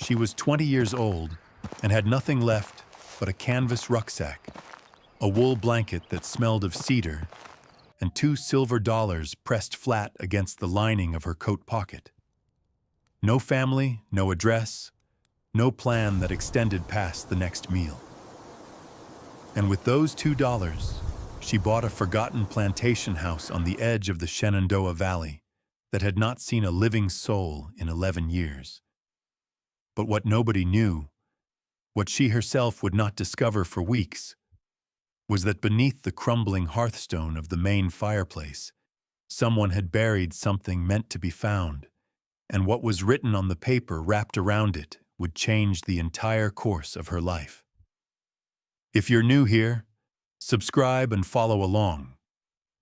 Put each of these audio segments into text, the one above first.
She was 20 years old and had nothing left but a canvas rucksack, a wool blanket that smelled of cedar, and $2 silver pressed flat against the lining of her coat pocket. No family, no address, no plan that extended past the next meal. And with those $2, she bought a forgotten plantation house on the edge of the Shenandoah Valley that had not seen a living soul in 11 years. But what nobody knew, what she herself would not discover for weeks, was that beneath the crumbling hearthstone of the main fireplace, someone had buried something meant to be found, and what was written on the paper wrapped around it would change the entire course of her life. If you're new here, subscribe and follow along,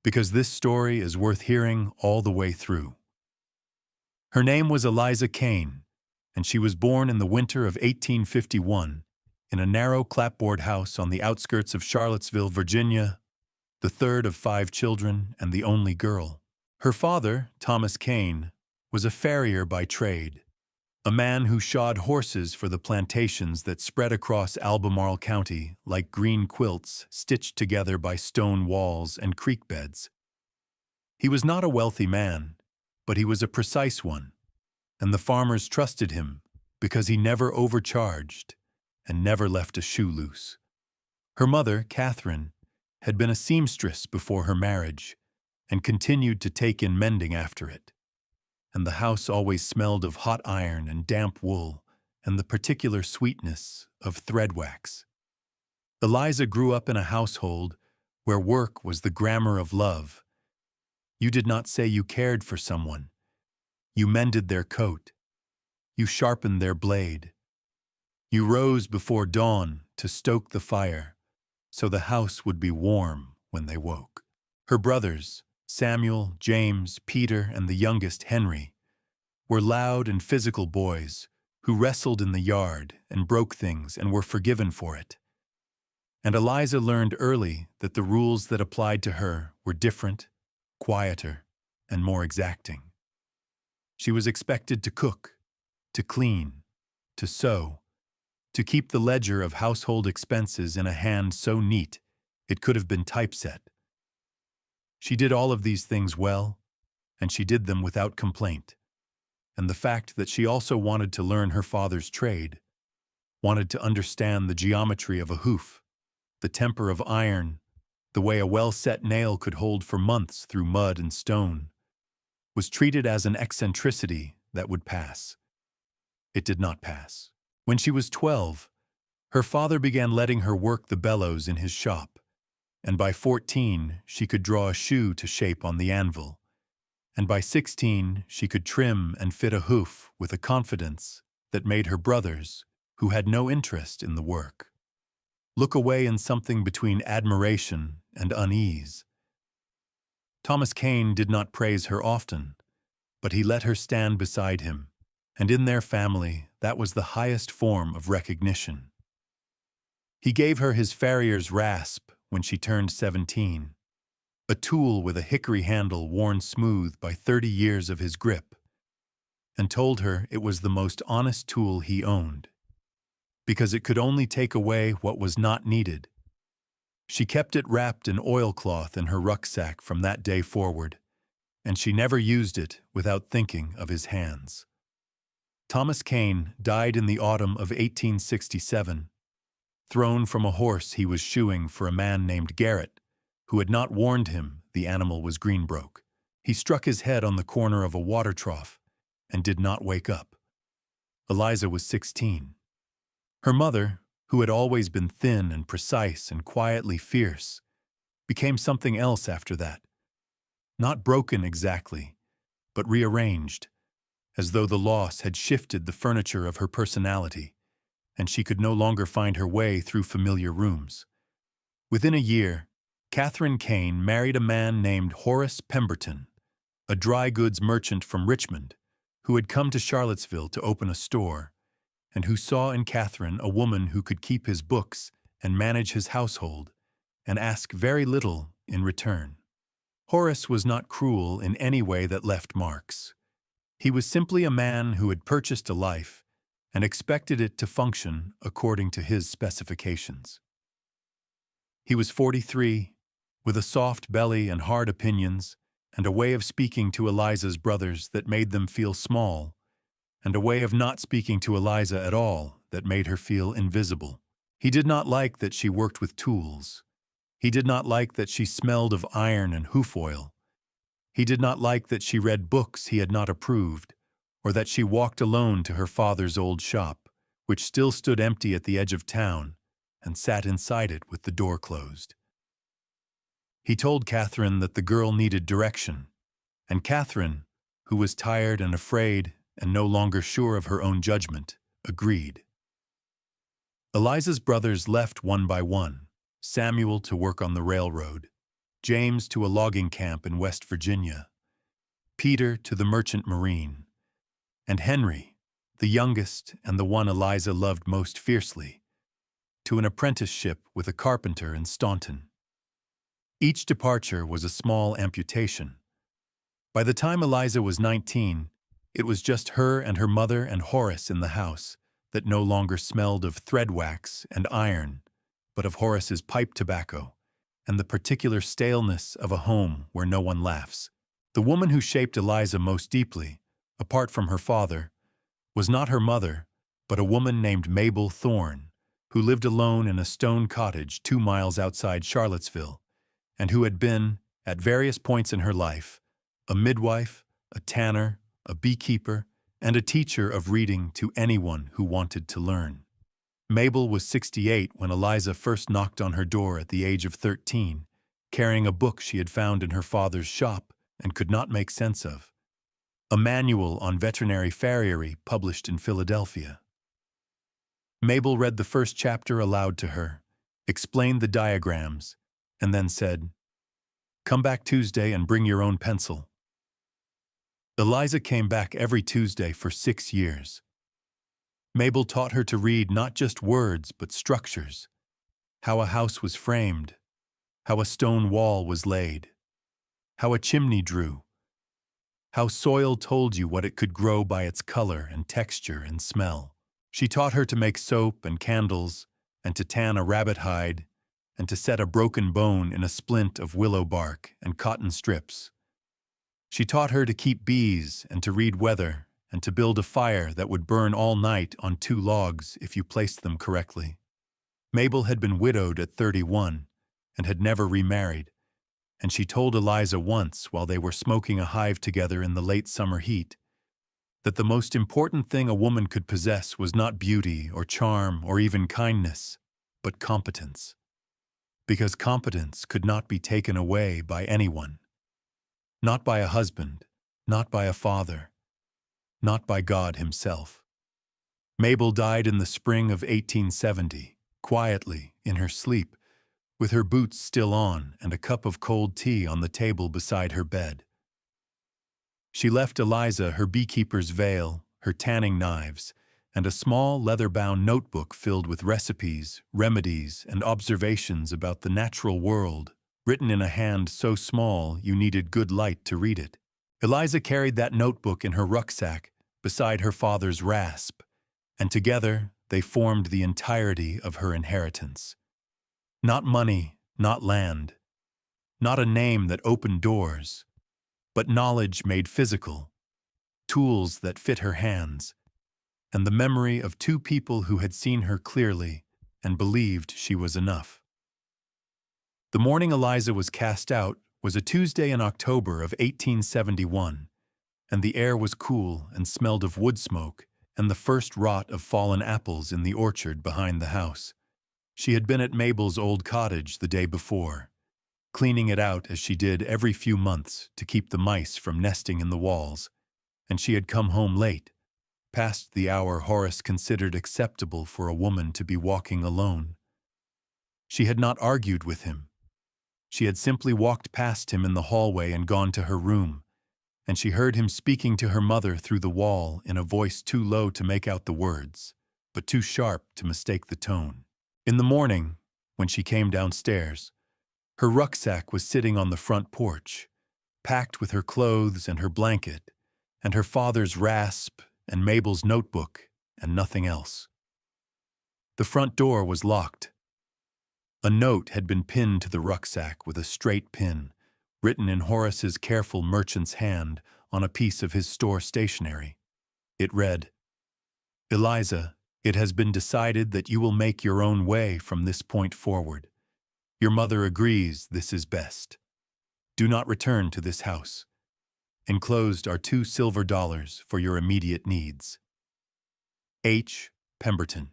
because this story is worth hearing all the way through. Her name was Eliza Kane, and she was born in the winter of 1851 in a narrow clapboard house on the outskirts of Charlottesville, Virginia, the third of 5 children and the only girl. Her father, Thomas Kane, was a farrier by trade, a man who shod horses for the plantations that spread across Albemarle County like green quilts stitched together by stone walls and creek beds. He was not a wealthy man, but he was a precise one, and the farmers trusted him because he never overcharged and never left a shoe loose. Her mother, Catherine, had been a seamstress before her marriage and continued to take in mending after it. And the house always smelled of hot iron and damp wool and the particular sweetness of thread wax. Eliza grew up in a household where work was the grammar of love. You did not say you cared for someone. You mended their coat. You sharpened their blade. You rose before dawn to stoke the fire so the house would be warm when they woke. Her brothers, Samuel, James, Peter, and the youngest, Henry, were loud and physical boys who wrestled in the yard and broke things and were forgiven for it. And Eliza learned early that the rules that applied to her were different, quieter, and more exacting. She was expected to cook, to clean, to sew, to keep the ledger of household expenses in a hand so neat it could have been typeset. She did all of these things well, and she did them without complaint. And the fact that she also wanted to learn her father's trade, wanted to understand the geometry of a hoof, the temper of iron, the way a well-set nail could hold for months through mud and stone, was treated as an eccentricity that would pass. It did not pass. When she was 12, her father began letting her work the bellows in his shop, and by 14 she could draw a shoe to shape on the anvil, and by 16 she could trim and fit a hoof with a confidence that made her brothers, who had no interest in the work, look away in something between admiration and unease. Thomas Kane did not praise her often, but he let her stand beside him, and in their family that was the highest form of recognition. He gave her his farrier's rasp when she turned 17, a tool with a hickory handle worn smooth by 30 years of his grip, and told her it was the most honest tool he owned, because it could only take away what was not needed. She kept it wrapped in oilcloth in her rucksack from that day forward, and she never used it without thinking of his hands. Thomas Kane died in the autumn of 1867, thrown from a horse he was shoeing for a man named Garrett, who had not warned him the animal was greenbroke. He struck his head on the corner of a water trough and did not wake up. Eliza was 16. Her mother, who had always been thin and precise and quietly fierce, became something else after that. Not broken exactly, but rearranged, as though the loss had shifted the furniture of her personality, and she could no longer find her way through familiar rooms. Within a year, Catherine Kane married a man named Horace Pemberton, a dry goods merchant from Richmond, who had come to Charlottesville to open a store, and who saw in Catherine a woman who could keep his books and manage his household, and ask very little in return. Horace was not cruel in any way that left marks. He was simply a man who had purchased a life and expected it to function according to his specifications. He was 43, with a soft belly and hard opinions, and a way of speaking to Eliza's brothers that made them feel small, and a way of not speaking to Eliza at all that made her feel invisible. He did not like that she worked with tools. He did not like that she smelled of iron and hoof oil. He did not like that she read books he had not approved, or that she walked alone to her father's old shop, which still stood empty at the edge of town, and sat inside it with the door closed. He told Catherine that the girl needed direction, and Catherine, who was tired and afraid and no longer sure of her own judgment, agreed. Eliza's brothers left one by one, Samuel to work on the railroad, James to a logging camp in West Virginia, Peter to the merchant marine, and Henry, the youngest and the one Eliza loved most fiercely, to an apprenticeship with a carpenter in Staunton. Each departure was a small amputation. By the time Eliza was 19, it was just her and her mother and Horace in the house that no longer smelled of thread wax and iron, but of Horace's pipe tobacco and the particular staleness of a home where no one laughs. The woman who shaped Eliza most deeply, apart from her father, was not her mother, but a woman named Mabel Thorne, who lived alone in a stone cottage 2 miles outside Charlottesville, and who had been, at various points in her life, a midwife, a tanner, a beekeeper, and a teacher of reading to anyone who wanted to learn. Mabel was 68 when Eliza first knocked on her door at the age of 13, carrying a book she had found in her father's shop and could not make sense of, a manual on veterinary farriery published in Philadelphia. Mabel read the first chapter aloud to her, explained the diagrams, and then said, "Come back Tuesday and bring your own pencil." Eliza came back every Tuesday for 6 years. Mabel taught her to read not just words but structures, how a house was framed, how a stone wall was laid, how a chimney drew, how soil told you what it could grow by its color and texture and smell. She taught her to make soap and candles, and to tan a rabbit hide, and to set a broken bone in a splint of willow bark and cotton strips. She taught her to keep bees and to read weather and to build a fire that would burn all night on 2 logs if you placed them correctly. Mabel had been widowed at 31 and had never remarried, and she told Eliza once while they were smoking a hive together in the late summer heat that the most important thing a woman could possess was not beauty or charm or even kindness, but competence. Because competence could not be taken away by anyone. Not by a husband, not by a father, not by God himself. Mabel died in the spring of 1870, quietly, in her sleep, with her boots still on and a cup of cold tea on the table beside her bed. She left Eliza her beekeeper's veil, her tanning knives, and a small leather-bound notebook filled with recipes, remedies, and observations about the natural world, written in a hand so small you needed good light to read it. Eliza carried that notebook in her rucksack beside her father's rasp, and together they formed the entirety of her inheritance. Not money, not land, not a name that opened doors, but knowledge made physical, tools that fit her hands, and the memory of 2 people who had seen her clearly and believed she was enough. The morning Eliza was cast out was a Tuesday in October of 1871, and the air was cool and smelled of wood smoke and the first rot of fallen apples in the orchard behind the house. She had been at Mabel's old cottage the day before, cleaning it out as she did every few months to keep the mice from nesting in the walls, and she had come home late, past the hour Horace considered acceptable for a woman to be walking alone. She had not argued with him. She had simply walked past him in the hallway and gone to her room, and she heard him speaking to her mother through the wall in a voice too low to make out the words, but too sharp to mistake the tone. In the morning, when she came downstairs, her rucksack was sitting on the front porch, packed with her clothes and her blanket, and her father's rasp and Mabel's notebook and nothing else. The front door was locked. A note had been pinned to the rucksack with a straight pin, written in Horace's careful merchant's hand on a piece of his store stationery. It read, "Eliza, it has been decided that you will make your own way from this point forward. Your mother agrees this is best. Do not return to this house. Enclosed are $2 for your immediate needs. H. Pemberton."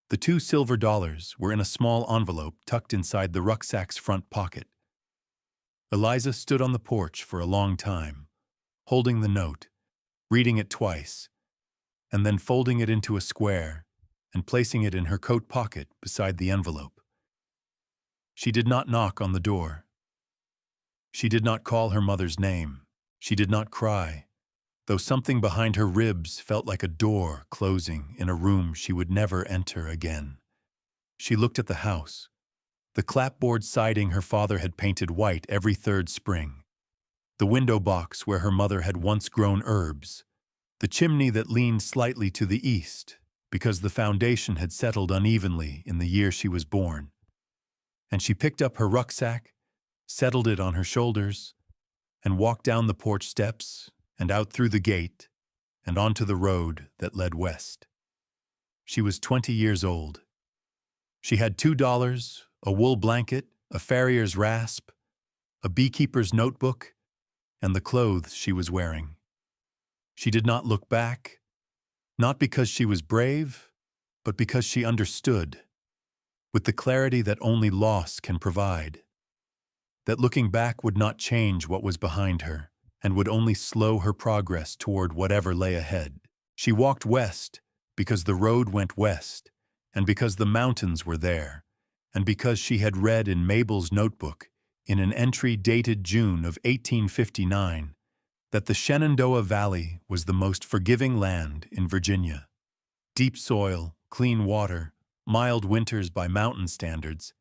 The $2 were in a small envelope tucked inside the rucksack's front pocket. Eliza stood on the porch for a long time, holding the note, reading it twice, and then folding it into a square and placing it in her coat pocket beside the envelope. She did not knock on the door. She did not call her mother's name. She did not cry, though something behind her ribs felt like a door closing in a room she would never enter again. She looked at the house, the clapboard siding her father had painted white every third spring, the window box where her mother had once grown herbs, the chimney that leaned slightly to the east because the foundation had settled unevenly in the year she was born. And she picked up her rucksack, settled it on her shoulders, and walked down the porch steps and out through the gate and onto the road that led west. She was 20 years old. She had $2, a wool blanket, a farrier's rasp, a beekeeper's notebook, and the clothes she was wearing. She did not look back, not because she was brave, but because she understood, with the clarity that only loss can provide, that looking back would not change what was behind her and would only slow her progress toward whatever lay ahead. She walked west because the road went west, and because the mountains were there, and because she had read in Mabel's notebook, in an entry dated June of 1859, that the Shenandoah Valley was the most forgiving land in Virginia. Deep soil, clean water, mild winters by mountain standards,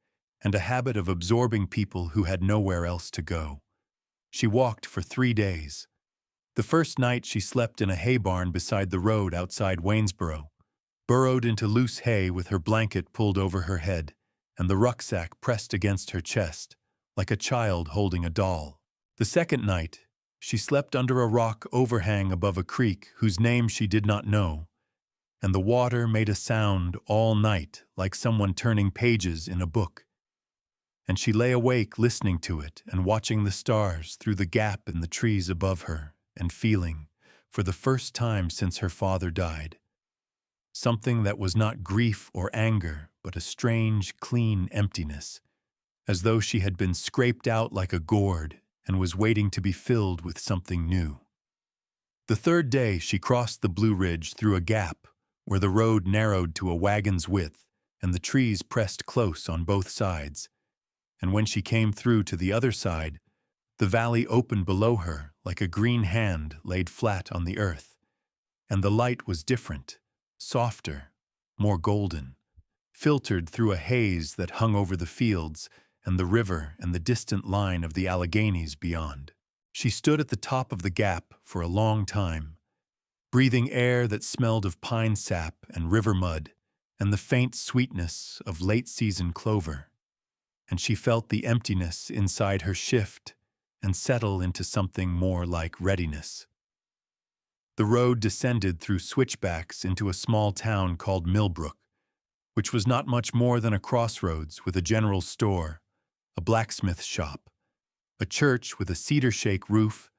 and a habit of absorbing people who had nowhere else to go. She walked for 3 days. The first night she slept in a hay barn beside the road outside Waynesboro, burrowed into loose hay with her blanket pulled over her head and the rucksack pressed against her chest, like a child holding a doll. The second night, she slept under a rock overhang above a creek whose name she did not know, and the water made a sound all night like someone turning pages in a book. And she lay awake listening to it and watching the stars through the gap in the trees above her and feeling, for the first time since her father died, something that was not grief or anger but a strange, clean emptiness, as though she had been scraped out like a gourd and was waiting to be filled with something new. The third day she crossed the Blue Ridge through a gap where the road narrowed to a wagon's width and the trees pressed close on both sides, and when she came through to the other side, the valley opened below her like a green hand laid flat on the earth, and the light was different, softer, more golden, filtered through a haze that hung over the fields and the river and the distant line of the Alleghenies beyond. She stood at the top of the gap for a long time, breathing air that smelled of pine sap and river mud and the faint sweetness of late-season clover, and she felt the emptiness inside her shift and settle into something more like readiness. The road descended through switchbacks into a small town called Millbrook, which was not much more than a crossroads with a general store, a blacksmith shop, a church with a cedar-shake roof,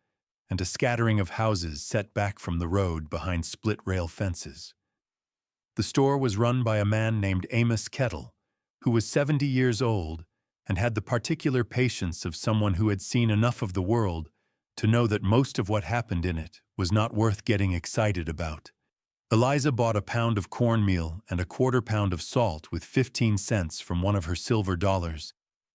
and a scattering of houses set back from the road behind split-rail fences. The store was run by a man named Amos Kettle, who was 70 years old and had the particular patience of someone who had seen enough of the world to know that most of what happened in it was not worth getting excited about. Eliza bought a pound of cornmeal and a quarter-pound of salt with 15 cents from one of her silver dollars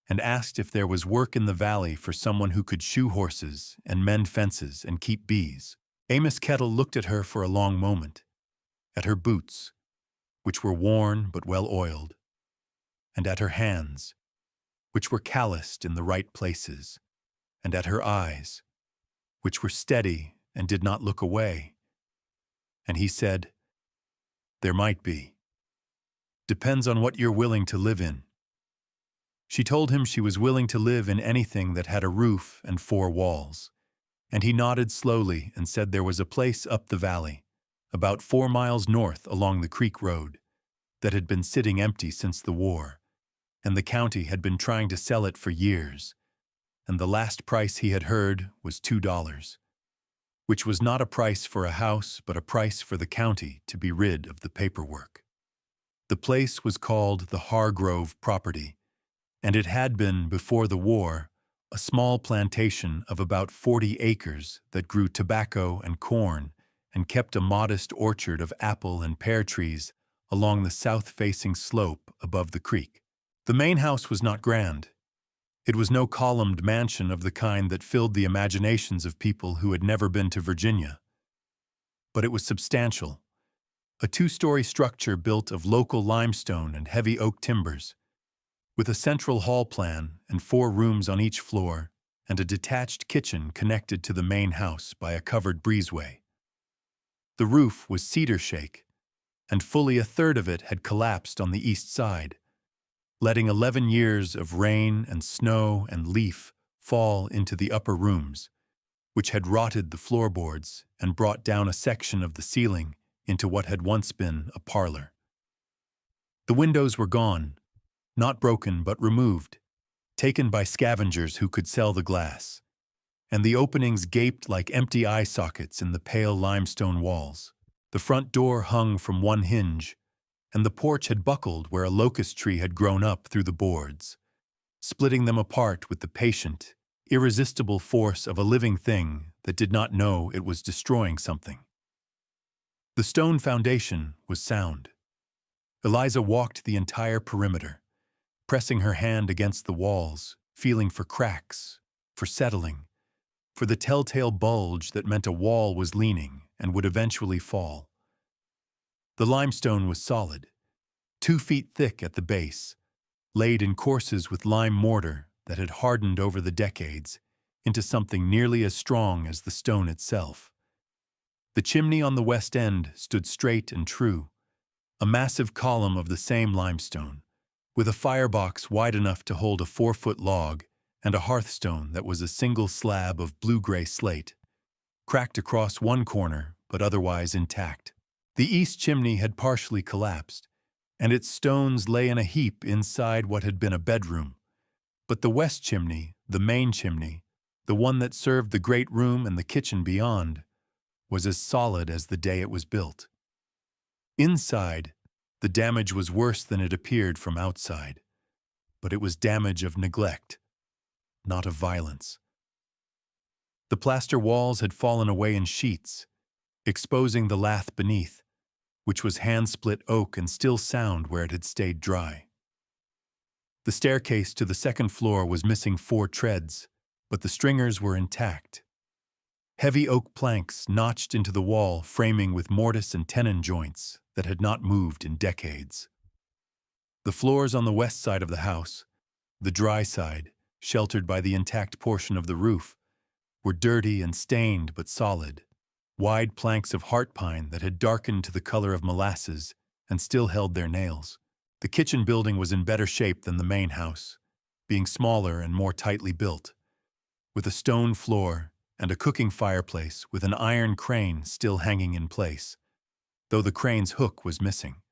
and asked if there was work in the valley for someone who could shoe horses and mend fences and keep bees. Amos Kettle looked at her for a long moment, at her boots, which were worn but well-oiled, and at her hands, which were calloused in the right places, and at her eyes, which were steady and did not look away. And he said, There might be. Depends on what you're willing to live in. She told him she was willing to live in anything that had a roof and 4 walls. And he nodded slowly and said there was a place up the valley, about 4 miles north along the creek road, that had been sitting empty since the war, and the county had been trying to sell it for years, and the last price he had heard was $2, which was not a price for a house but a price for the county to be rid of the paperwork. The place was called the Hargrove property, and it had been, before the war, a small plantation of about 40 acres that grew tobacco and corn and kept a modest orchard of apple and pear trees along the south-facing slope above the creek. The main house was not grand. It was no columned mansion of the kind that filled the imaginations of people who had never been to Virginia. But it was substantial, a 2-story structure built of local limestone and heavy oak timbers, with a central hall plan and 4 rooms on each floor and a detached kitchen connected to the main house by a covered breezeway. The roof was cedar shake, and fully 1/3 of it had collapsed on the east side, letting 11 years of rain and snow and leaf fall into the upper rooms, which had rotted the floorboards and brought down a section of the ceiling into what had once been a parlor. The windows were gone, not broken but removed, taken by scavengers who could sell the glass, and the openings gaped like empty eye sockets in the pale limestone walls. The front door hung from one hinge, and the porch had buckled where a locust tree had grown up through the boards, splitting them apart with the patient, irresistible force of a living thing that did not know it was destroying something. The stone foundation was sound. Eliza walked the entire perimeter, pressing her hand against the walls, feeling for cracks, for settling, for the telltale bulge that meant a wall was leaning and would eventually fall. The limestone was solid, 2 feet thick at the base, laid in courses with lime mortar that had hardened over the decades into something nearly as strong as the stone itself. The chimney on the west end stood straight and true, a massive column of the same limestone, with a firebox wide enough to hold a 4-foot log and a hearthstone that was a single slab of blue-gray slate, cracked across one corner but otherwise intact. The east chimney had partially collapsed, and its stones lay in a heap inside what had been a bedroom. But the west chimney, the main chimney, the one that served the great room and the kitchen beyond, was as solid as the day it was built. Inside, the damage was worse than it appeared from outside, but it was damage of neglect, not of violence. The plaster walls had fallen away in sheets, exposing the lath beneath, which was hand-split oak and still sound where it had stayed dry. The staircase to the second floor was missing 4 treads, but the stringers were intact. Heavy oak planks notched into the wall, framing with mortise and tenon joints that had not moved in decades. The floors on the west side of the house, the dry side, sheltered by the intact portion of the roof, were dirty and stained but solid, wide planks of heart pine that had darkened to the color of molasses and still held their nails. The kitchen building was in better shape than the main house, being smaller and more tightly built, with a stone floor and a cooking fireplace with an iron crane still hanging in place, though the crane's hook was missing.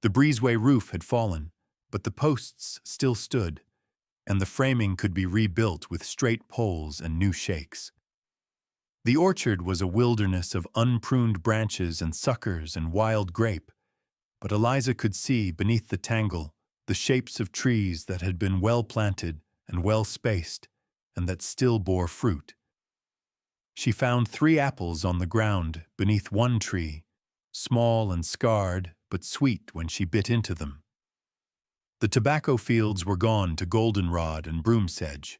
The breezeway roof had fallen, but the posts still stood, and the framing could be rebuilt with straight poles and new shakes. The orchard was a wilderness of unpruned branches and suckers and wild grape, but Eliza could see, beneath the tangle, the shapes of trees that had been well planted and well spaced, and that still bore fruit. She found 3 apples on the ground beneath one tree, small and scarred, but sweet when she bit into them. The tobacco fields were gone to goldenrod and broom sedge,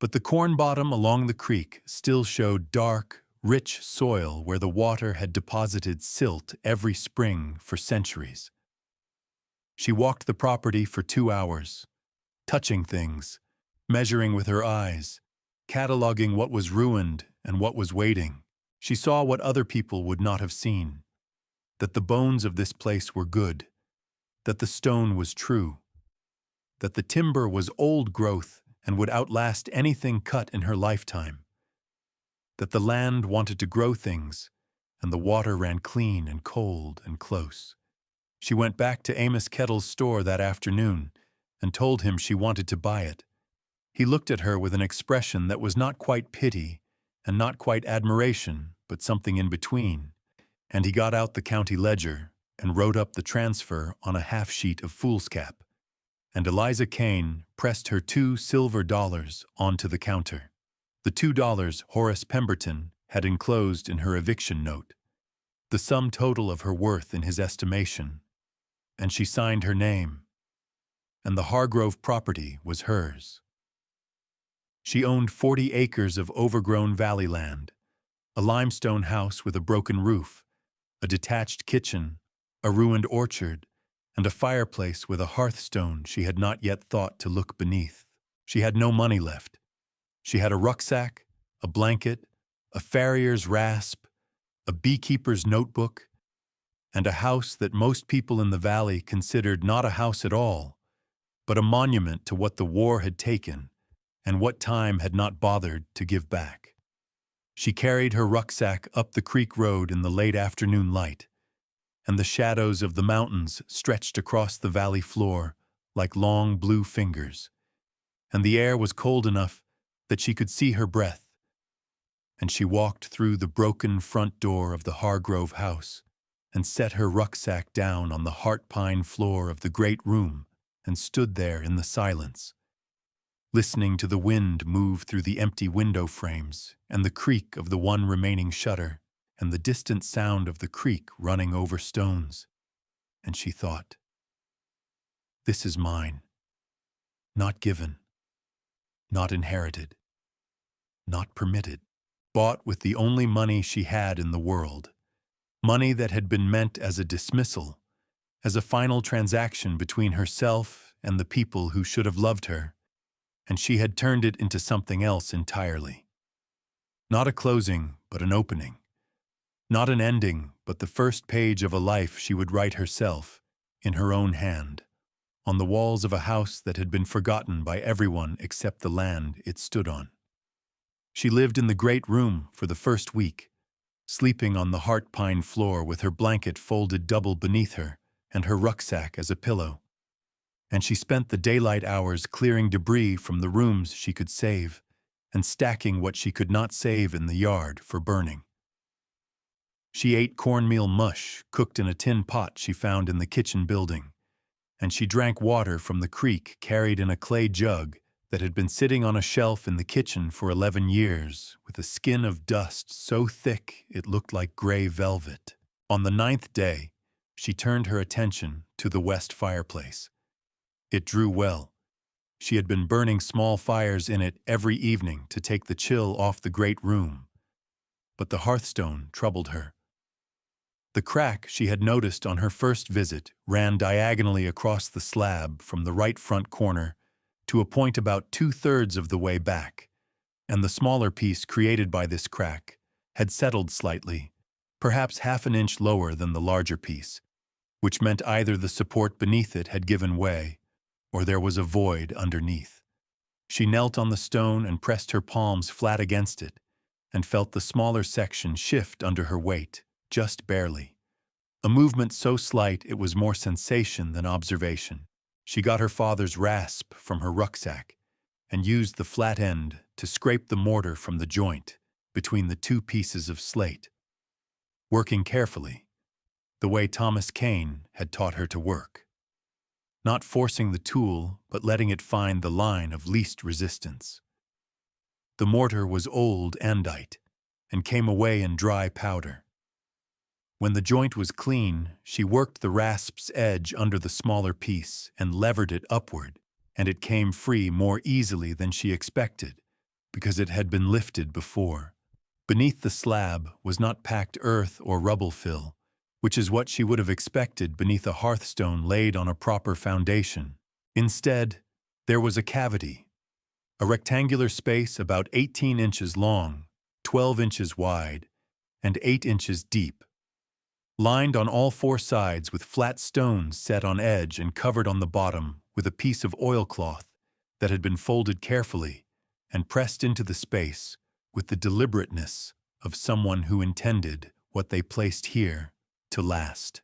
but the corn bottom along the creek still showed dark, rich soil where the water had deposited silt every spring for centuries. She walked the property for 2 hours, touching things, measuring with her eyes, cataloging what was ruined and what was waiting. She saw what other people would not have seen. that the bones of this place were good, that the stone was true, that the timber was old growth and would outlast anything cut in her lifetime, that the land wanted to grow things, and the water ran clean and cold and close. She went back to Amos Kettle's store that afternoon and told him she wanted to buy it. He looked at her with an expression that was not quite pity and not quite admiration, but something in between, and he got out the county ledger and wrote up the transfer on a half-sheet of foolscap, and Eliza Kane pressed her $2 onto the counter. The $2 Horace Pemberton had enclosed in her eviction note, the sum total of her worth in his estimation, and she signed her name, and the Hargrove property was hers. She owned 40 acres of overgrown valley land, a limestone house with a broken roof, a detached kitchen, a ruined orchard, and a fireplace with a hearthstone she had not yet thought to look beneath. She had no money left. She had a rucksack, a blanket, a farrier's rasp, a beekeeper's notebook, and a house that most people in the valley considered not a house at all, but a monument to what the war had taken and what time had not bothered to give back. She carried her rucksack up the creek road in the late afternoon light, and the shadows of the mountains stretched across the valley floor like long blue fingers, and the air was cold enough that she could see her breath, and she walked through the broken front door of the Hargrove house and set her rucksack down on the heart pine floor of the great room and stood there in the silence, listening to the wind move through the empty window frames and the creak of the one remaining shutter and the distant sound of the creek running over stones. And she thought, "This is mine, not given, not inherited, not permitted, bought with the only money she had in the world, money that had been meant as a dismissal, as a final transaction between herself and the people who should have loved her, and she had turned it into something else entirely. Not a closing, but an opening. Not an ending, but the first page of a life she would write herself, in her own hand, on the walls of a house that had been forgotten by everyone except the land it stood on. She lived in the great room for the first week, sleeping on the heart pine floor with her blanket folded double beneath her and her rucksack as a pillow. And she spent the daylight hours clearing debris from the rooms she could save and stacking what she could not save in the yard for burning. She ate cornmeal mush cooked in a tin pot she found in the kitchen building, and she drank water from the creek carried in a clay jug that had been sitting on a shelf in the kitchen for 11 years, with a skin of dust so thick it looked like gray velvet. On the 9th day, she turned her attention to the west fireplace. It drew well. She had been burning small fires in it every evening to take the chill off the great room, but the hearthstone troubled her. The crack she had noticed on her first visit ran diagonally across the slab from the right front corner to a point about 2/3 of the way back, and the smaller piece created by this crack had settled slightly, perhaps half an inch lower than the larger piece, which meant either the support beneath it had given way, or there was a void underneath. She knelt on the stone and pressed her palms flat against it, and felt the smaller section shift under her weight, just barely. A movement so slight it was more sensation than observation. She got her father's rasp from her rucksack and used the flat end to scrape the mortar from the joint between the two pieces of slate, working carefully, the way Thomas Kane had taught her to work. Not forcing the tool, but letting it find the line of least resistance. The mortar was old andite and came away in dry powder. When the joint was clean, she worked the rasp's edge under the smaller piece and levered it upward, and it came free more easily than she expected, because it had been lifted before. Beneath the slab was not packed earth or rubble fill, which is what she would have expected beneath a hearthstone laid on a proper foundation. Instead, there was a cavity, a rectangular space about 18 inches long, 12 inches wide, and 8 inches deep. lined on all four sides with flat stones set on edge and covered on the bottom with a piece of oilcloth that had been folded carefully and pressed into the space with the deliberateness of someone who intended what they placed here to last.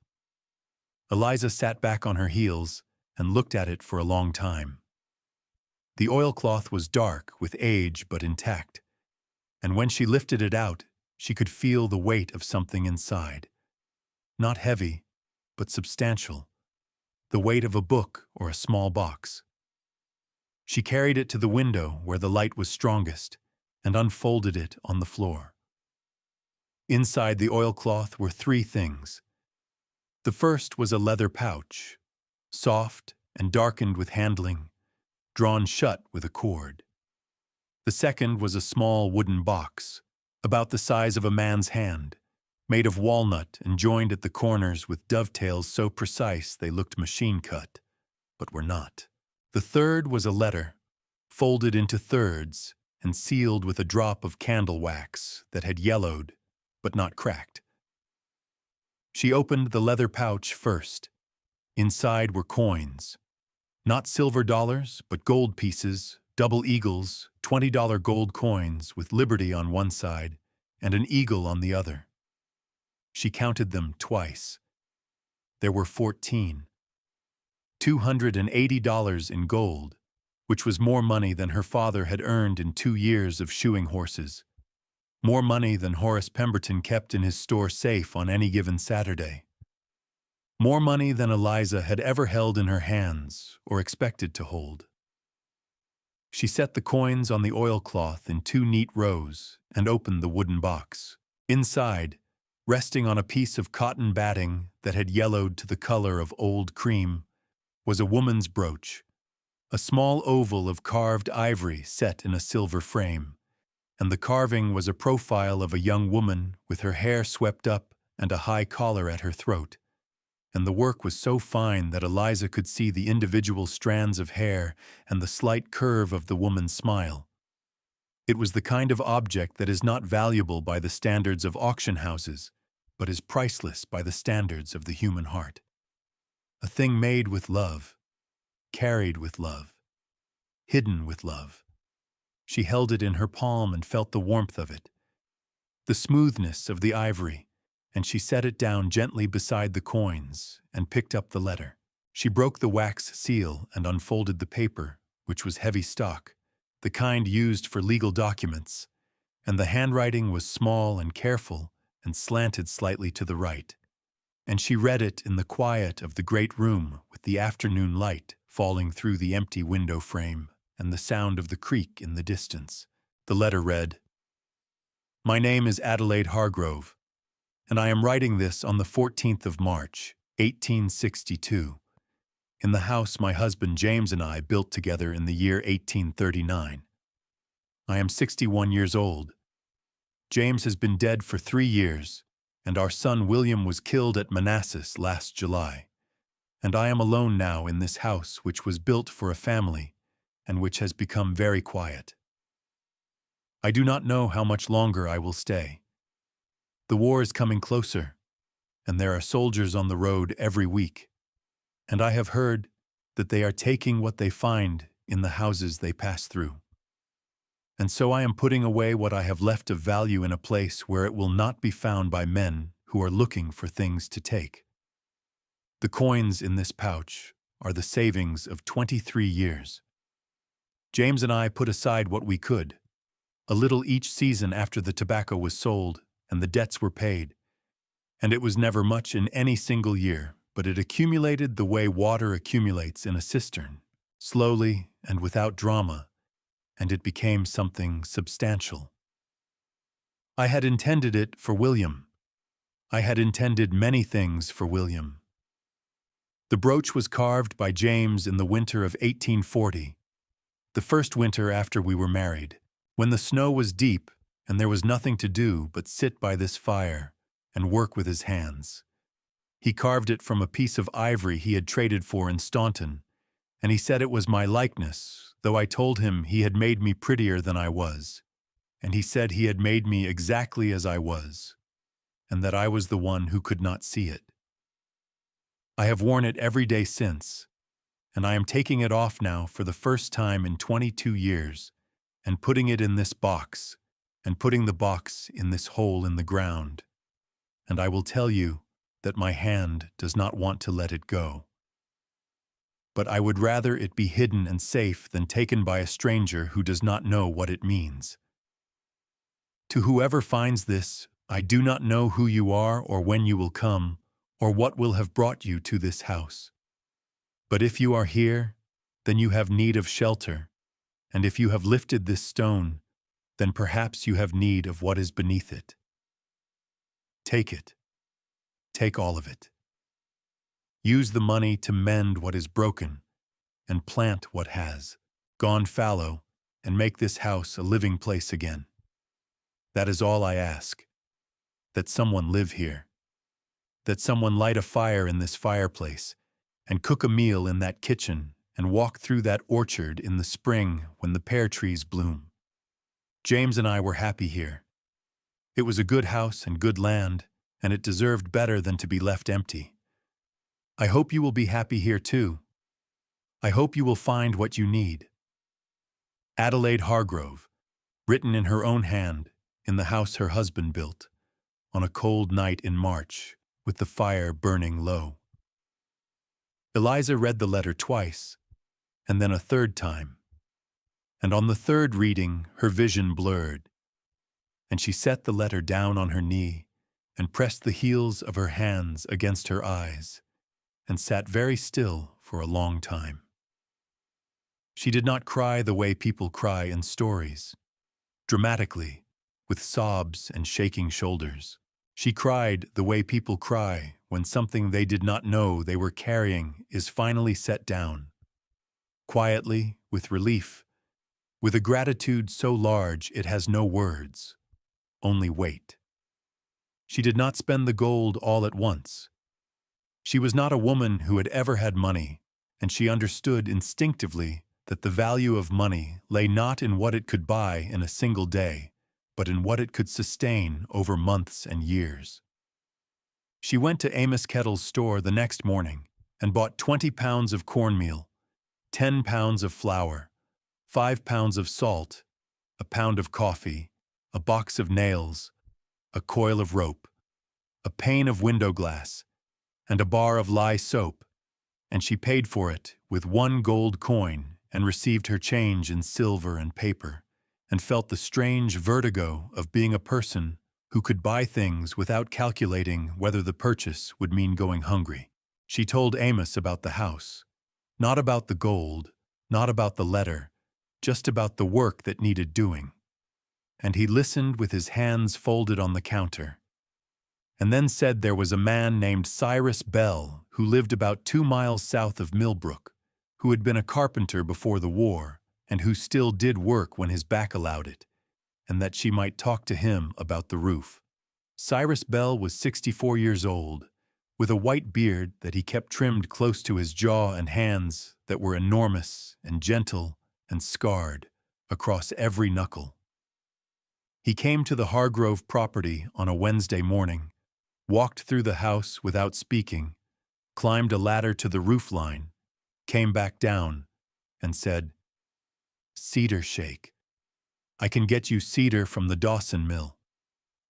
Eliza sat back on her heels and looked at it for a long time. The oilcloth was dark with age but intact, and when she lifted it out, she could feel the weight of something inside. Not heavy, but substantial, the weight of a book or a small box. She carried it to the window where the light was strongest and unfolded it on the floor. Inside the oilcloth were three things. The first was a leather pouch, soft and darkened with handling, drawn shut with a cord. The second was a small wooden box, about the size of a man's hand, made of walnut and joined at the corners with dovetails so precise they looked machine-cut, but were not. The third was a letter, folded into thirds and sealed with a drop of candle wax that had yellowed, but not cracked. She opened the leather pouch first. Inside were coins. Not silver dollars, but gold pieces, double eagles, $20 gold coins with Liberty on one side and an eagle on the other. She counted them twice. There were 14. $280 in gold, which was more money than her father had earned in 2 years of shoeing horses. More money than Horace Pemberton kept in his store safe on any given Saturday. More money than Eliza had ever held in her hands or expected to hold. She set the coins on the oilcloth in 2 neat rows and opened the wooden box. Inside, resting on a piece of cotton batting that had yellowed to the color of old cream, was a woman's brooch, a small oval of carved ivory set in a silver frame, and the carving was a profile of a young woman with her hair swept up and a high collar at her throat, and the work was so fine that Eliza could see the individual strands of hair and the slight curve of the woman's smile. It was the kind of object that is not valuable by the standards of auction houses, but is priceless by the standards of the human heart. A thing made with love, carried with love, hidden with love. She held it in her palm and felt the warmth of it, the smoothness of the ivory, and she set it down gently beside the coins and picked up the letter. She broke the wax seal and unfolded the paper, which was heavy stock, the kind used for legal documents, and the handwriting was small and careful and slanted slightly to the right. And she read it in the quiet of the great room with the afternoon light falling through the empty window frame and the sound of the creek in the distance. The letter read, "My name is Adelaide Hargrove, and I am writing this on the 14th of March, 1862, in the house my husband James and I built together in the year 1839. I am 61 years old. James has been dead for 3 years, and our son William was killed at Manassas last July, and I am alone now in this house which was built for a family and which has become very quiet. I do not know how much longer I will stay. The war is coming closer, and there are soldiers on the road every week, and I have heard that they are taking what they find in the houses they pass through. And so I am putting away what I have left of value in a place where it will not be found by men who are looking for things to take. The coins in this pouch are the savings of 23 years. James and I put aside what we could, a little each season after the tobacco was sold and the debts were paid, and it was never much in any single year, but it accumulated the way water accumulates in a cistern, slowly and without drama, and it became something substantial. I had intended it for William. I had intended many things for William. The brooch was carved by James in the winter of 1840, the first winter after we were married, when the snow was deep and there was nothing to do but sit by this fire and work with his hands. He carved it from a piece of ivory he had traded for in Staunton, and he said it was my likeness, though I told him he had made me prettier than I was, and he said he had made me exactly as I was. and that I was the one who could not see it. I have worn it every day since, and I am taking it off now for the first time in 22 years, and putting it in this box, and putting the box in this hole in the ground. And I will tell you that my hand does not want to let it go. But I would rather it be hidden and safe than taken by a stranger who does not know what it means. To whoever finds this, I do not know who you are or when you will come, or what will have brought you to this house. But if you are here, then you have need of shelter, and if you have lifted this stone, then perhaps you have need of what is beneath it. Take it. Take all of it. Use the money to mend what is broken, and plant what has gone fallow, and make this house a living place again. That is all I ask. That someone live here. That someone light a fire in this fireplace, and cook a meal in that kitchen, and walk through that orchard in the spring when the pear trees bloom. James and I were happy here. It was a good house and good land, and it deserved better than to be left empty. I hope you will be happy here too. I hope you will find what you need. Adelaide Hargrove, written in her own hand, in the house her husband built, on a cold night in March, with the fire burning low. Eliza read the letter twice, and then a third time. And on the third reading, her vision blurred, and she set the letter down on her knee and pressed the heels of her hands against her eyes, and sat very still for a long time. She did not cry the way people cry in stories, dramatically, with sobs and shaking shoulders. She cried the way people cry when something they did not know they were carrying is finally set down. Quietly, with relief, with a gratitude so large it has no words, only weight. She did not spend the gold all at once. She was not a woman who had ever had money, and she understood instinctively that the value of money lay not in what it could buy in a single day, but in what it could sustain over months and years. She went to Amos Kettle's store the next morning and bought 20 pounds of cornmeal, 10 pounds of flour, 5 pounds of salt, a pound of coffee, a box of nails, a coil of rope, a pane of window glass, and a bar of lye soap, and she paid for it with 1 gold coin and received her change in silver and paper, and felt the strange vertigo of being a person who could buy things without calculating whether the purchase would mean going hungry. She told Amos about the house, not about the gold, not about the letter, just about the work that needed doing. And he listened with his hands folded on the counter, and then said there was a man named Cyrus Bell who lived about 2 miles south of Millbrook, who had been a carpenter before the war, and who still did work when his back allowed it, and that she might talk to him about the roof. Cyrus Bell was 64 years old, with a white beard that he kept trimmed close to his jaw and hands that were enormous and gentle and scarred across every knuckle. He came to the Hargrove property on a Wednesday morning, walked through the house without speaking, climbed a ladder to the roof line, came back down, and said, "Cedar shake. I can get you cedar from the Dawson mill.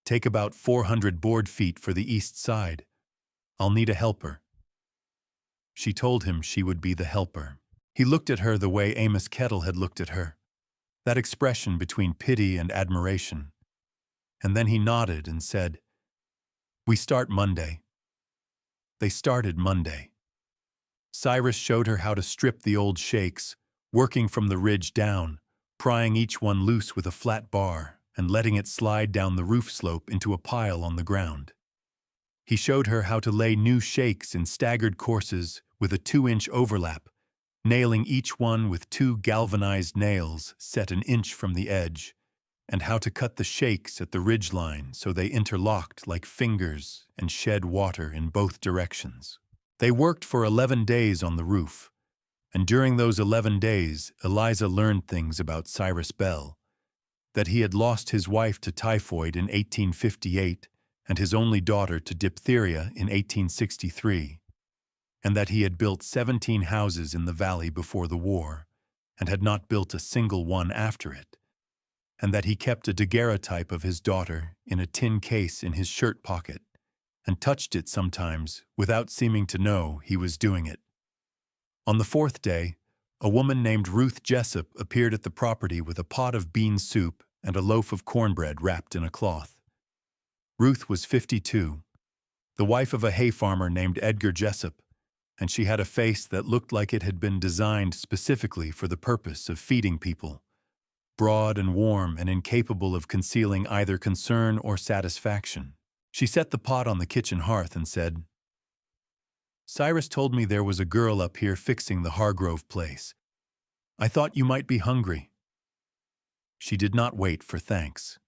Take about 400 board feet for the east side. I'll need a helper." She told him she would be the helper. He looked at her the way Amos Kettle had looked at her, that expression between pity and admiration. And then he nodded and said, "We start Monday." They started Monday. Cyrus showed her how to strip the old shakes, working from the ridge down, prying each one loose with a flat bar and letting it slide down the roof slope into a pile on the ground. He showed her how to lay new shakes in staggered courses with a 2-inch overlap, nailing each one with 2 galvanized nails set an inch from the edge, and how to cut the shakes at the ridge line so they interlocked like fingers and shed water in both directions. They worked for 11 days on the roof, and during those 11 days, Eliza learned things about Cyrus Bell, that he had lost his wife to typhoid in 1858 and his only daughter to diphtheria in 1863, and that he had built 17 houses in the valley before the war, and had not built a single one after it, and that he kept a daguerreotype of his daughter in a tin case in his shirt pocket, and touched it sometimes without seeming to know he was doing it. On the fourth day, a woman named Ruth Jessup appeared at the property with a pot of bean soup and a loaf of cornbread wrapped in a cloth. Ruth was 52, the wife of a hay farmer named Edgar Jessup, and she had a face that looked like it had been designed specifically for the purpose of feeding people, broad and warm and incapable of concealing either concern or satisfaction. She set the pot on the kitchen hearth and said, "Cyrus told me there was a girl up here fixing the Hargrove place. I thought you might be hungry." She did not wait for thanks.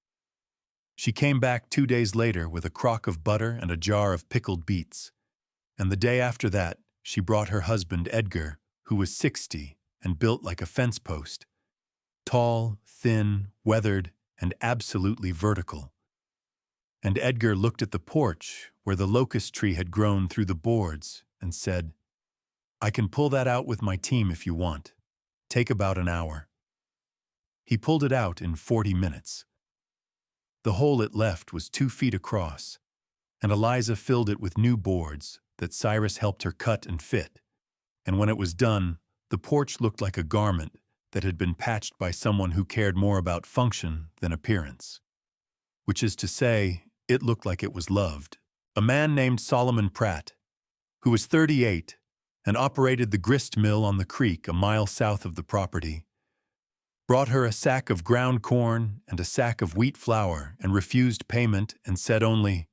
She came back 2 days later with a crock of butter and a jar of pickled beets, and the day after that she brought her husband Edgar, who was 60 and built like a fence post, tall, thin, weathered, and absolutely vertical. And Edgar looked at the porch where the locust tree had grown through the boards and said, "I can pull that out with my team if you want. Take about an hour." He pulled it out in 40 minutes. The hole it left was 2 feet across, and Eliza filled it with new boards that Cyrus helped her cut and fit. And when it was done, the porch looked like a garment that had been patched by someone who cared more about function than appearance. Which is to say, it looked like it was loved. A man named Solomon Pratt, who was 38 and operated the grist mill on the creek a mile south of the property, brought her a sack of ground corn and a sack of wheat flour and refused payment and said only,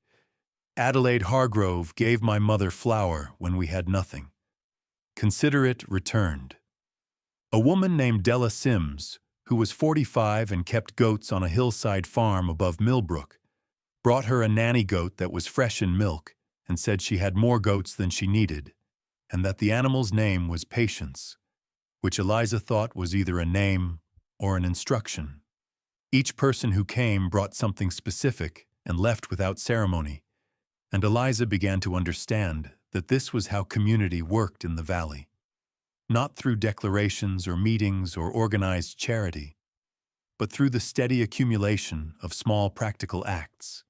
"Adelaide Hargrove gave my mother flour when we had nothing. Consider it returned." A woman named Della Sims, who was 45 and kept goats on a hillside farm above Millbrook, brought her a nanny goat that was fresh in milk and said she had more goats than she needed, and that the animal's name was Patience, which Eliza thought was either a name or an instruction. Each person who came brought something specific and left without ceremony, and Eliza began to understand that this was how community worked in the valley. Not through declarations or meetings or organized charity, but through the steady accumulation of small practical acts,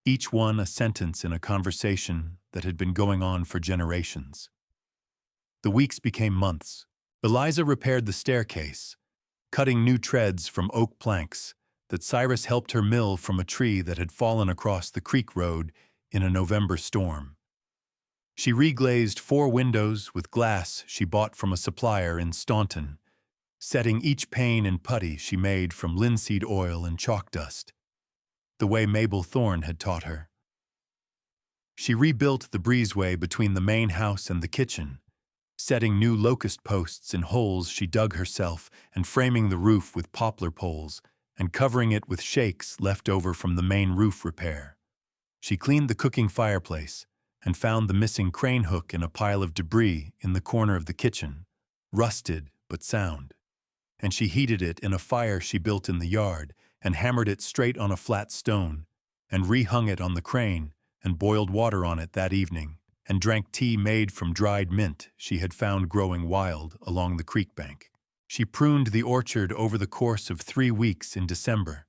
each one a sentence in a conversation that had been going on for generations. The weeks became months. Eliza repaired the staircase, cutting new treads from oak planks that Cyrus helped her mill from a tree that had fallen across the creek road in a November storm. She reglazed 4 windows with glass she bought from a supplier in Staunton, setting each pane in putty she made from linseed oil and chalk dust, the way Mabel Thorne had taught her. She rebuilt the breezeway between the main house and the kitchen, setting new locust posts in holes she dug herself and framing the roof with poplar poles and covering it with shakes left over from the main roof repair. She cleaned the cooking fireplace and found the missing crane hook in a pile of debris in the corner of the kitchen, rusted but sound. And she heated it in a fire she built in the yard and hammered it straight on a flat stone and rehung it on the crane and boiled water on it that evening and drank tea made from dried mint she had found growing wild along the creek bank. She pruned the orchard over the course of 3 weeks in December,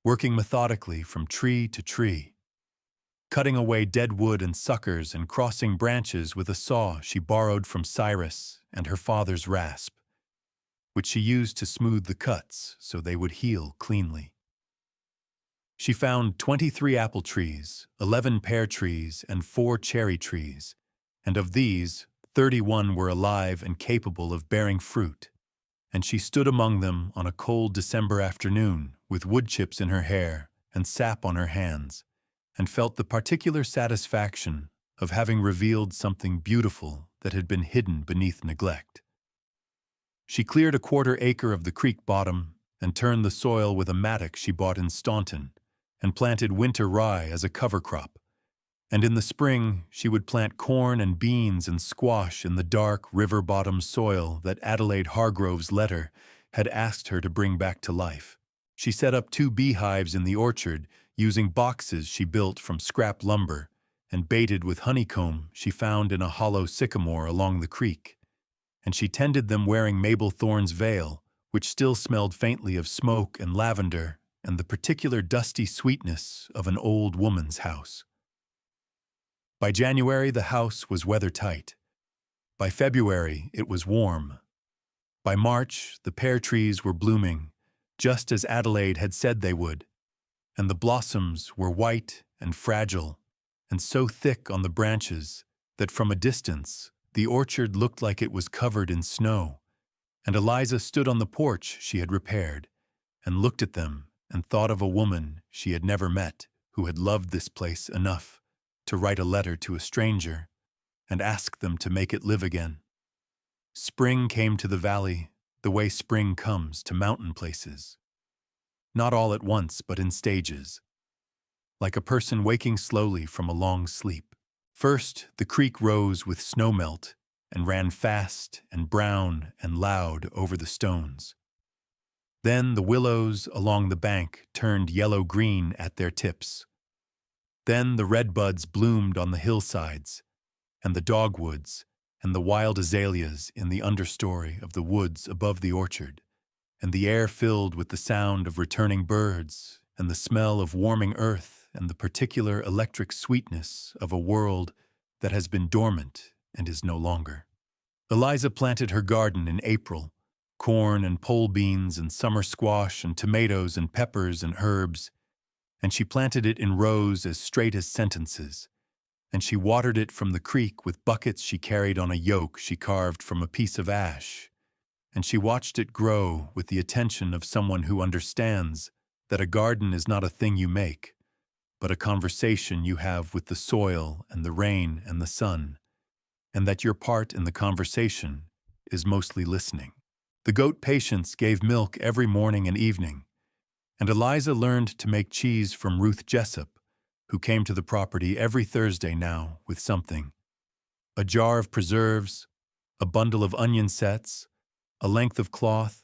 working methodically from tree to tree, cutting away dead wood and suckers and crossing branches with a saw she borrowed from Cyrus and her father's rasp, which she used to smooth the cuts so they would heal cleanly. She found 23 apple trees, 11 pear trees, and 4 cherry trees, and of these, 31 were alive and capable of bearing fruit, and she stood among them on a cold December afternoon with wood chips in her hair and sap on her hands, and felt the particular satisfaction of having revealed something beautiful that had been hidden beneath neglect. She cleared a 1/4 acre of the creek bottom and turned the soil with a mattock she bought in Staunton and planted winter rye as a cover crop. And in the spring, she would plant corn and beans and squash in the dark river-bottom soil that Adelaide Hargrove's letter had asked her to bring back to life. She set up 2 beehives in the orchard using boxes she built from scrap lumber and baited with honeycomb she found in a hollow sycamore along the creek. And she tended them wearing Mabel Thorne's veil, which still smelled faintly of smoke and lavender and the particular dusty sweetness of an old woman's house. By January, the house was weather-tight. By February, it was warm. By March, the pear trees were blooming, just as Adelaide had said they would, and the blossoms were white and fragile and so thick on the branches that from a distance the orchard looked like it was covered in snow, and Eliza stood on the porch she had repaired and looked at them and thought of a woman she had never met who had loved this place enough to write a letter to a stranger and ask them to make it live again. Spring came to the valley the way spring comes to mountain places. Not all at once, but in stages, like a person waking slowly from a long sleep. First, the creek rose with snowmelt and ran fast and brown and loud over the stones. Then the willows along the bank turned yellow-green at their tips. Then the redbuds bloomed on the hillsides, and the dogwoods and the wild azaleas in the understory of the woods above the orchard, and the air filled with the sound of returning birds and the smell of warming earth and the particular electric sweetness of a world that has been dormant and is no longer. Eliza planted her garden in April, corn and pole beans and summer squash and tomatoes and peppers and herbs, and she planted it in rows as straight as sentences, and she watered it from the creek with buckets she carried on a yoke she carved from a piece of ash, and she watched it grow with the attention of someone who understands that a garden is not a thing you make, but a conversation you have with the soil and the rain and the sun, and that your part in the conversation is mostly listening. The goat Patience gave milk every morning and evening, and Eliza learned to make cheese from Ruth Jessup, who came to the property every Thursday now with something: a jar of preserves, a bundle of onion sets, a length of cloth,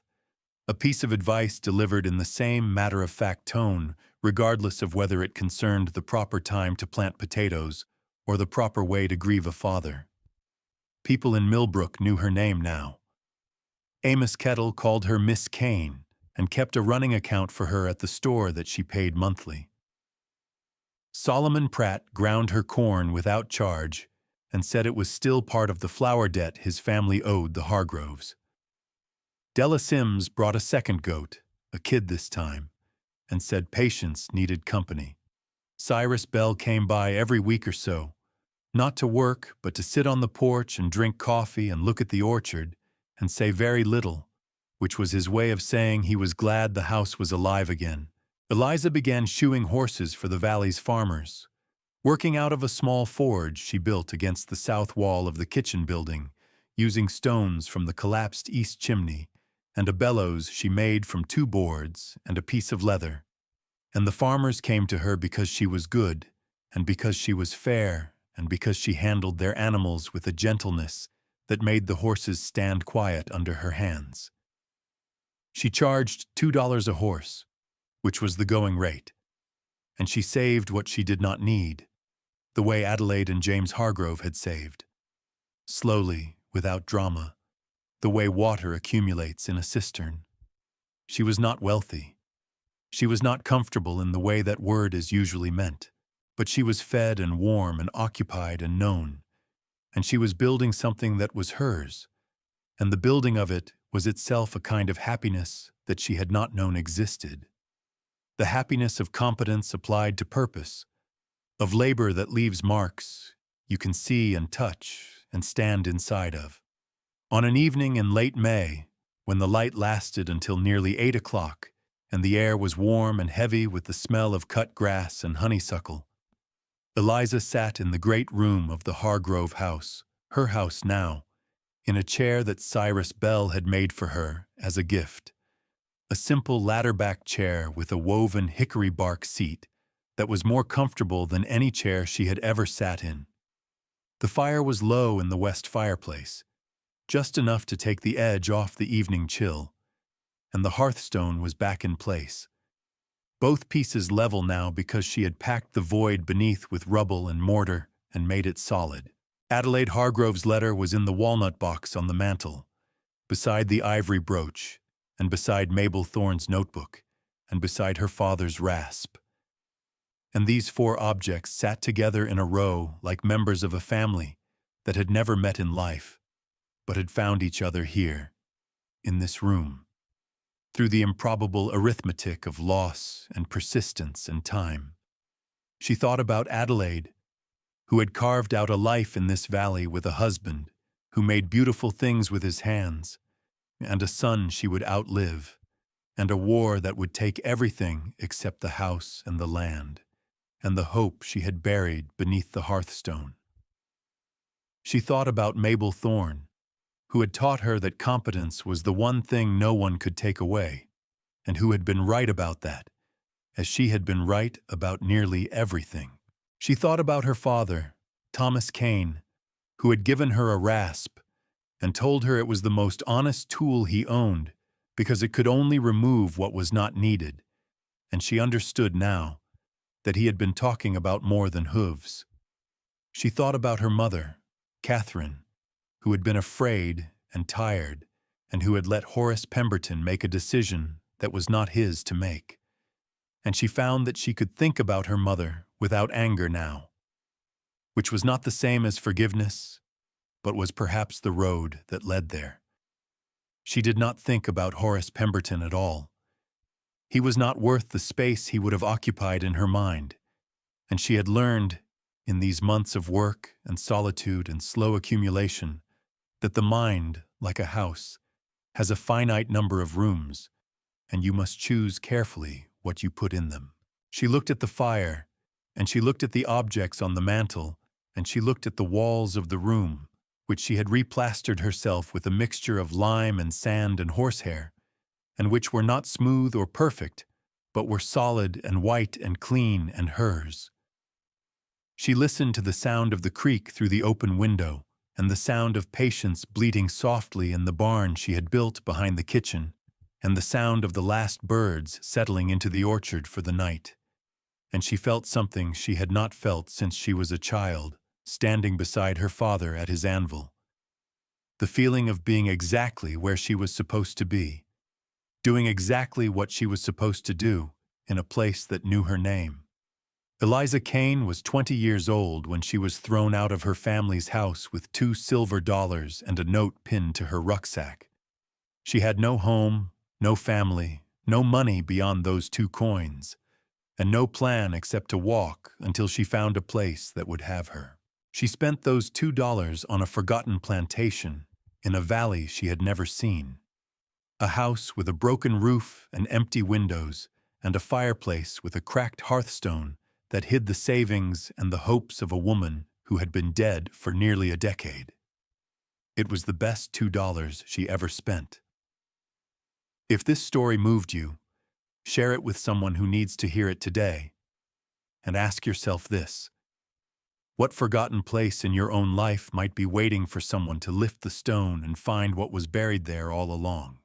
a piece of advice delivered in the same matter-of-fact tone, regardless of whether it concerned the proper time to plant potatoes or the proper way to grieve a father. People in Millbrook knew her name now. Amos Kettle called her Miss Kane and kept a running account for her at the store that she paid monthly. Solomon Pratt ground her corn without charge and said it was still part of the flour debt his family owed the Hargroves. Della Sims brought a second goat, a kid this time, and said Patience needed company. Cyrus Bell came by every week or so, not to work, but to sit on the porch and drink coffee and look at the orchard and say very little, which was his way of saying he was glad the house was alive again. Eliza began shoeing horses for the valley's farmers, working out of a small forge she built against the south wall of the kitchen building, using stones from the collapsed east chimney and a bellows she made from 2 boards and a piece of leather. And the farmers came to her because she was good, and because she was fair, and because she handled their animals with a gentleness that made the horses stand quiet under her hands. She charged $2 a horse, which was the going rate, and she saved what she did not need, the way Adelaide and James Hargrove had saved. Slowly, without drama, the way water accumulates in a cistern. She was not wealthy. She was not comfortable in the way that word is usually meant, but she was fed and warm and occupied and known, and she was building something that was hers, and the building of it was itself a kind of happiness that she had not known existed. The happiness of competence applied to purpose, of labor that leaves marks you can see and touch and stand inside of. On an evening in late May, when the light lasted until nearly 8 o'clock and the air was warm and heavy with the smell of cut grass and honeysuckle, Eliza sat in the great room of the Hargrove house, her house now, in a chair that Cyrus Bell had made for her as a gift, a simple ladder-back chair with a woven hickory bark seat that was more comfortable than any chair she had ever sat in. The fire was low in the west fireplace, just enough to take the edge off the evening chill, and the hearthstone was back in place. both pieces level now because she had packed the void beneath with rubble and mortar and made it solid. Adelaide Hargrove's letter was in the walnut box on the mantel, beside the ivory brooch, and beside Mabel Thorne's notebook, and beside her father's rasp. And these four objects sat together in a row like members of a family that had never met in life, but had found each other here, in this room, through the improbable arithmetic of loss and persistence and time. She thought about Adelaide, who had carved out a life in this valley with a husband who made beautiful things with his hands, and a son she would outlive, and a war that would take everything except the house and the land, and the hope she had buried beneath the hearthstone. She thought about Mabel Thorne, who had taught her that competence was the one thing no one could take away, and who had been right about that, as she had been right about nearly everything. She thought about her father, Thomas Kane, who had given her a rasp and told her it was the most honest tool he owned because it could only remove what was not needed, and she understood now that he had been talking about more than hooves. She thought about her mother, Catherine, who had been afraid and tired, and who had let Horace Pemberton make a decision that was not his to make. And she found that she could think about her mother without anger now, which was not the same as forgiveness, but was perhaps the road that led there. She did not think about Horace Pemberton at all. He was not worth the space he would have occupied in her mind, and she had learned, in these months of work and solitude and slow accumulation, that the mind, like a house, has a finite number of rooms, and you must choose carefully what you put in them. She looked at the fire, and she looked at the objects on the mantel, and she looked at the walls of the room, which she had replastered herself with a mixture of lime and sand and horsehair, and which were not smooth or perfect, but were solid and white and clean and hers. She listened to the sound of the creek through the open window, and the sound of Patience bleating softly in the barn she had built behind the kitchen, and the sound of the last birds settling into the orchard for the night. And she felt something she had not felt since she was a child, standing beside her father at his anvil. The feeling of being exactly where she was supposed to be, doing exactly what she was supposed to do in a place that knew her name. Eliza Kane was 20 years old when she was thrown out of her family's house with $2 silver and a note pinned to her rucksack. She had no home, no family, no money beyond those 2 coins, and no plan except to walk until she found a place that would have her. She spent those $2 on a forgotten plantation in a valley she had never seen. A house with a broken roof and empty windows, and a fireplace with a cracked hearthstone that hid the savings and the hopes of a woman who had been dead for nearly a decade. It was the best $2 she ever spent. If this story moved you, share it with someone who needs to hear it today, and ask yourself this: what forgotten place in your own life might be waiting for someone to lift the stone and find what was buried there all along?